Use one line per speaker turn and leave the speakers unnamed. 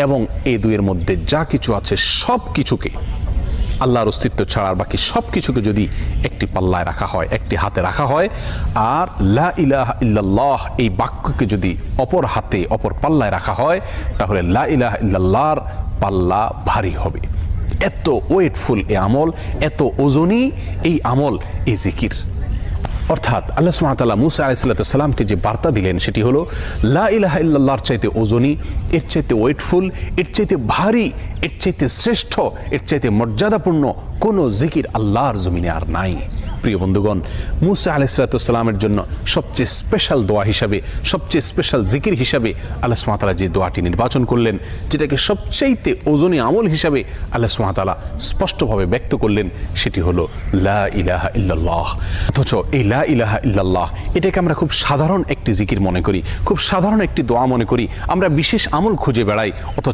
এবং এই দুইয়ের মধ্যে যা কিছু আছে সব কিছুকে, আল্লাহর অস্তিত্ব ছাড়া আর বাকি সব কিছুকে যদি একটি পাল্লায় রাখা হয়, একটি হাতে রাখা হয়, আর লা ইলাহা ইল্লাল্লাহ এই বাক্যকে যদি অপর হাতে অপর পাল্লায় রাখা হয়, তাহলে লা ইলাহা ইল্লাল্লাহর পাল্লা ভারী হবে। এত ওয়েটফুল এই আমল, এত ওজনী এই আমল, এই জিকির। অর্থাৎ আল্লাহ সুবহানাহু ওয়া তাআলা মুসা আলাইহিস সালামকে যে বার্তা দিলেন সেটি হলো লা ইলাহা ইল্লাল্লাহর চাইতে ওজনী, এর চাইতে ওয়েটফুল, এর চাইতে ভারী, এর চাইতে শ্রেষ্ঠ, এর চাইতে মর্যাদাপূর্ণ কোনো জিকির আল্লাহর জমিনে আর নাই। প্রিয় বন্ধুগণ, মুসা আলাইহিস সালামের জন্য সবচেয়ে স্পেশাল দোয়া হিসাবে, সবচেয়ে স্পেশাল জিকির হিসাবে আল্লাহ সুবহানাহু ওয়া তাআলা যে দোয়াটি নির্বাচন করলেন, যেটাকে সবচাইতে ওজনী আমল হিসাবে আল্লাহ সুবহানাহু ওয়া তাআলা স্পষ্টভাবে ব্যক্ত করলেন, সেটি হলো লা ইলাহা ইল্লাল্লাহ। অথচ এই লা ইলাহা ইল্লাল্লাহ এটাকে আমরা খুব সাধারণ একটি জিকির মনে করি, খুব সাধারণ একটি দোয়া মনে করি, আমরা বিশেষ আমল খুঁজে বেড়াই। অথচ